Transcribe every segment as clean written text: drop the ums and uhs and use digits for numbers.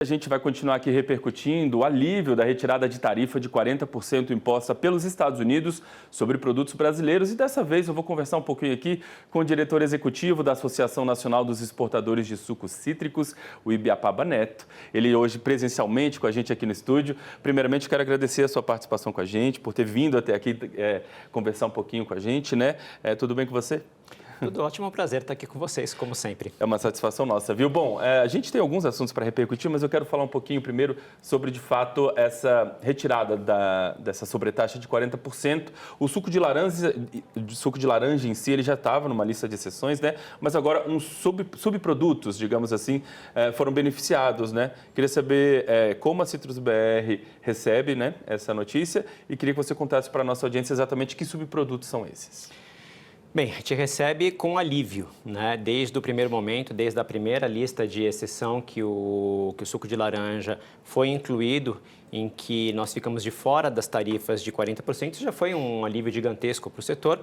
A gente vai continuar aqui repercutindo o alívio da retirada de tarifa de 40% imposta pelos Estados Unidos sobre produtos brasileiros. E dessa vez eu vou conversar um pouquinho aqui com o diretor executivo da Associação Nacional dos Exportadores de Sucos Cítricos, o Ibiapaba Neto. Ele hoje presencialmente com a gente aqui no estúdio. Primeiramente, quero agradecer a sua participação com a gente, por ter vindo até aqui conversar um pouquinho com a gente, né? Tudo bem com você? Tudo ótimo, é um prazer estar aqui com vocês, como sempre. É uma satisfação nossa, viu? Bom, a gente tem alguns assuntos para repercutir, mas eu quero falar um pouquinho primeiro sobre, de fato, essa retirada dessa sobretaxa de 40%. O suco de laranja em si, ele já estava numa lista de exceções, né? Mas agora subprodutos, digamos assim, foram beneficiados, né? Queria saber como a Citrus BR recebe, né, essa notícia e queria que você contasse para a nossa audiência exatamente que subprodutos são esses. Bem, a gente recebe com alívio, né? Desde o primeiro momento, desde a primeira lista de exceção que o suco de laranja foi incluído, em que nós ficamos de fora das tarifas de 40%, isso já foi um alívio gigantesco para o setor,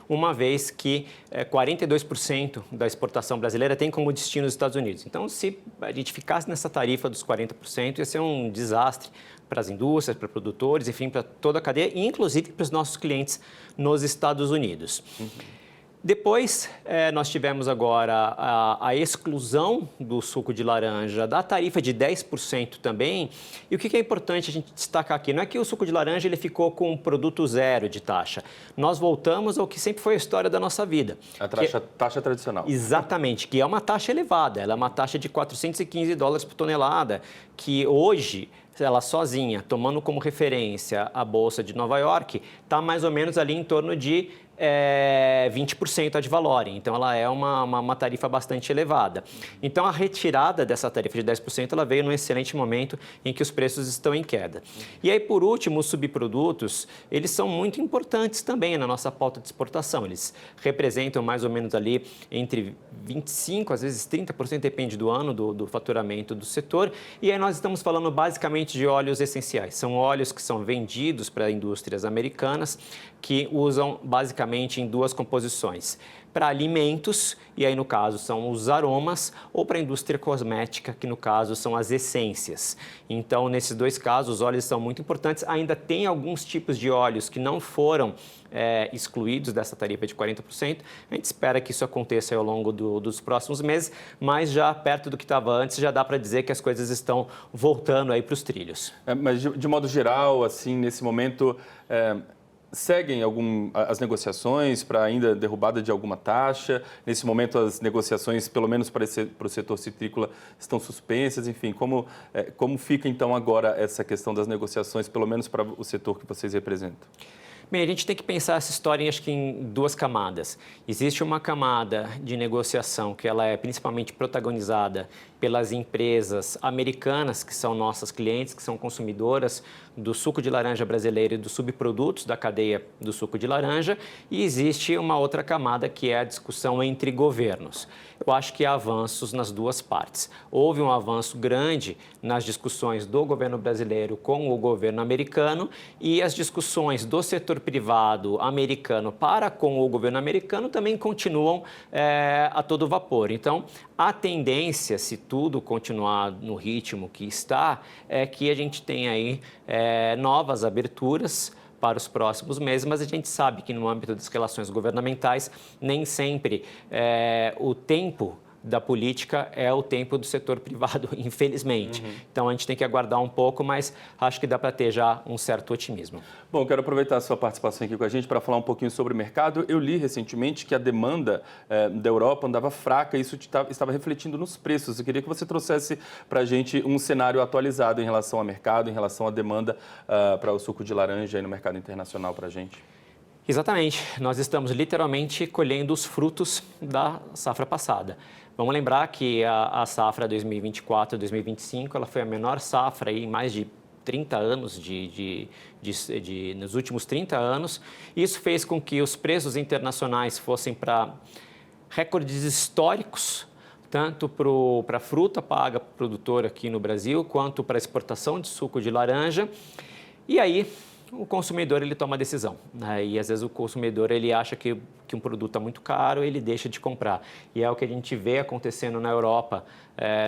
uma vez que 42% da exportação brasileira tem como destino os Estados Unidos. Então, se a gente ficasse nessa tarifa dos 40%, ia ser um desastre para as indústrias, para produtores, enfim, para toda a cadeia, inclusive para os nossos clientes nos Estados Unidos. Depois, nós tivemos agora a exclusão do suco de laranja da tarifa de 10% também. E o que é importante a gente destacar aqui? Não é que o suco de laranja ele ficou com produto zero de taxa. Nós voltamos ao que sempre foi a história da nossa vida. A taxa tradicional. Exatamente, que é uma taxa elevada. Ela é uma taxa de $415 por tonelada, que hoje, ela sozinha, tomando como referência a Bolsa de Nova York, está mais ou menos ali em torno de 20% ad valorem. Então, ela é uma tarifa bastante elevada. Então, a retirada dessa tarifa de 10% ela veio num excelente momento em que os preços estão em queda. E aí, por último, os subprodutos, eles são muito importantes também na nossa pauta de exportação. Eles representam mais ou menos ali entre 25%, às vezes 30%, depende do ano, do faturamento do setor. E aí, nós estamos falando basicamente de óleos essenciais. São óleos que são vendidos para indústrias americanas, que usam basicamente em duas composições. Para alimentos, e aí no caso são os aromas, ou para a indústria cosmética, que no caso são as essências. Então, nesses dois casos, os óleos são muito importantes. Ainda tem alguns tipos de óleos que não foram excluídos dessa tarifa de 40%. A gente espera que isso aconteça ao longo dos próximos meses, mas já perto do que estava antes, já dá para dizer que as coisas estão voltando aí para os trilhos. Mas de modo geral, assim, nesse momento, seguem as negociações para ainda derrubada de alguma taxa? Nesse momento, as negociações, pelo menos para o setor citrícola, estão suspensas? Enfim, como fica então agora essa questão das negociações, pelo menos para o setor que vocês representam? Bem, a gente tem que pensar essa história acho que em duas camadas. Existe uma camada de negociação que ela é principalmente protagonizada pelas empresas americanas, que são nossas clientes, que são consumidoras do suco de laranja brasileiro e dos subprodutos da cadeia do suco de laranja. E existe uma outra camada que é a discussão entre governos. Eu acho que há avanços nas duas partes. Houve um avanço grande nas discussões do governo brasileiro com o governo americano e as discussões do setor privado americano para com o governo americano também continuam a todo vapor. Então, a tendência, se tudo continuar no ritmo que está, é que a gente tenha aí novas aberturas para os próximos meses, mas a gente sabe que no âmbito das relações governamentais, nem sempre o tempo da política é o tempo do setor privado, infelizmente. Então, a gente tem que aguardar um pouco, mas acho que dá para ter já um certo otimismo. Bom, quero aproveitar a sua participação aqui com a gente para falar um pouquinho sobre o mercado. Eu li recentemente que a demanda da Europa andava fraca e isso estava refletindo nos preços. Eu queria que você trouxesse para a gente um cenário atualizado em relação ao mercado, em relação à demanda para o suco de laranja aí no mercado internacional para a gente. Exatamente. Nós estamos literalmente colhendo os frutos da safra passada. Vamos lembrar que a safra 2024-2025 ela foi a menor safra em mais de 30 anos, nos últimos 30 anos. Isso fez com que os preços internacionais fossem para recordes históricos, tanto para a fruta paga para o produtor aqui no Brasil, quanto para a exportação de suco de laranja. E aí, o consumidor ele toma a decisão, né? E às vezes o consumidor ele acha que um produto está muito caro, ele deixa de comprar. E é o que a gente vê acontecendo na Europa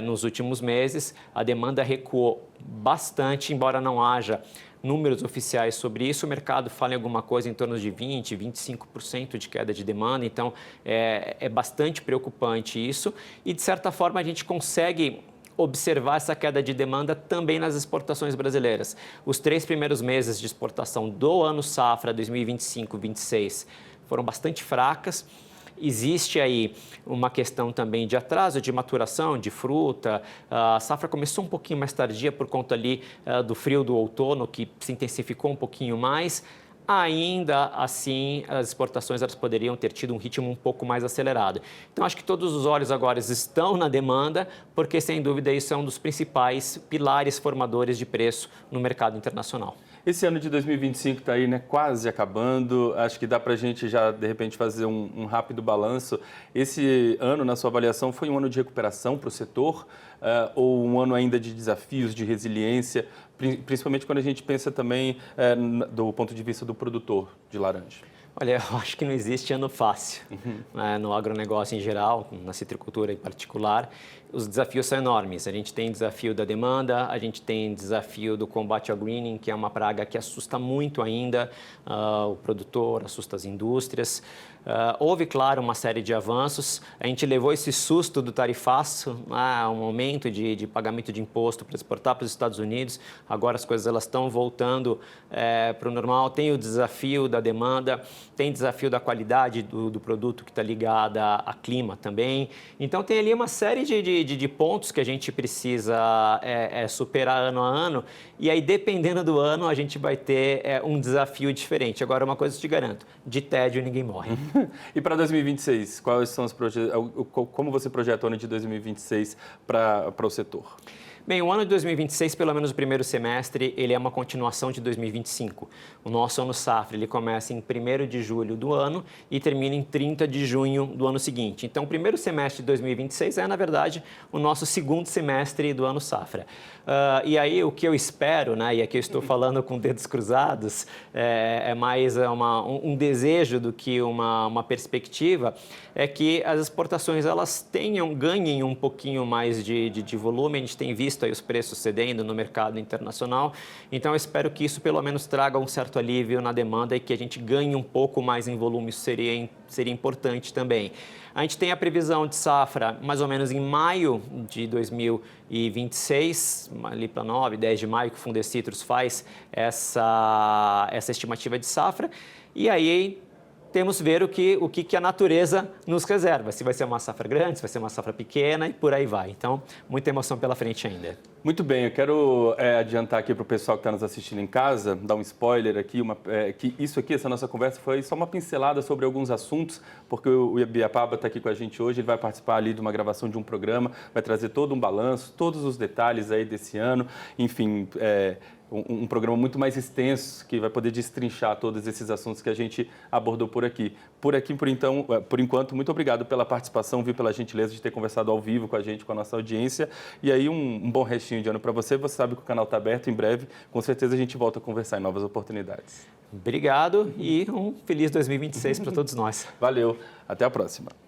nos últimos meses. A demanda recuou bastante, embora não haja números oficiais sobre isso. O mercado fala em alguma coisa em torno de 20%, 25% de queda de demanda. Então, é bastante preocupante isso. E, de certa forma, a gente consegue observar essa queda de demanda também nas exportações brasileiras. Os 3 primeiros meses de exportação do ano safra 2025-26 foram bastante fracas. Existe aí uma questão também de atraso de maturação de fruta. A safra começou um pouquinho mais tardia por conta ali do frio do outono, que se intensificou um pouquinho mais. Ainda assim, as exportações elas poderiam ter tido um ritmo um pouco mais acelerado. Então, acho que todos os olhos agora estão na demanda, porque, sem dúvida, isso é um dos principais pilares formadores de preço no mercado internacional. Esse ano de 2025 está aí, né, quase acabando. Acho que dá para a gente já, de repente, fazer um rápido balanço. Esse ano, na sua avaliação, foi um ano de recuperação para o setor ou um ano ainda de desafios, de resiliência, principalmente quando a gente pensa também do ponto de vista do produtor de laranja? Olha, eu acho que não existe ano fácil, né, no agronegócio em geral, na citricultura em particular. Os desafios são enormes. A gente tem desafio da demanda, a gente tem desafio do combate ao greening, que é uma praga que assusta muito ainda o produtor, assusta as indústrias. Houve, claro, uma série de avanços. A gente levou esse susto do tarifaço, um aumento de pagamento de imposto para exportar para os Estados Unidos. Agora as coisas elas estão voltando para o normal. Tem o desafio da demanda, tem desafio da qualidade do produto que está ligada a clima também. Então tem ali uma série de pontos que a gente precisa superar ano a ano. E aí, dependendo do ano, a gente vai ter um desafio diferente. Agora, uma coisa eu te garanto, de tédio ninguém morre. E para 2026, quais são os projetos? Como você projeta o ano de 2026 para o setor? Bem, o ano de 2026, pelo menos o primeiro semestre, ele é uma continuação de 2025. O nosso ano safra, ele começa em 1º de julho do ano e termina em 30 de junho do ano seguinte. Então, o primeiro semestre de 2026 é, na verdade, o nosso segundo semestre do ano safra. E aí, o que eu espero, né, e aqui eu estou falando com dedos cruzados, é mais um desejo do que uma perspectiva, é que as exportações elas ganhem um pouquinho mais de volume. A gente tem visto aí os preços cedendo no mercado internacional. Então, eu espero que isso pelo menos traga um certo alívio na demanda e que a gente ganhe um pouco mais em volume. Isso seria importante também. A gente tem a previsão de safra mais ou menos em maio de 2026, ali para 9, 10 de maio, que o Fundecitrus faz essa estimativa de safra. E aí temos que ver o que a natureza nos reserva. Se vai ser uma safra grande, se vai ser uma safra pequena e por aí vai. Então, muita emoção pela frente ainda. Muito bem, eu quero adiantar aqui para o pessoal que está nos assistindo em casa, dar um spoiler aqui, que essa nossa conversa foi só uma pincelada sobre alguns assuntos, porque o Ibiapaba está aqui com a gente hoje, ele vai participar ali de uma gravação de um programa, vai trazer todo um balanço, todos os detalhes aí desse ano, enfim, um programa muito mais extenso que vai poder destrinchar todos esses assuntos que a gente abordou por aqui. Por enquanto, muito obrigado pela participação, pela gentileza de ter conversado ao vivo com a gente, com a nossa audiência. E aí, um bom restinho de ano para você. Você sabe que o canal está aberto em breve. Com certeza a gente volta a conversar em novas oportunidades. Obrigado e um feliz 2026 para todos nós. Valeu. Até a próxima.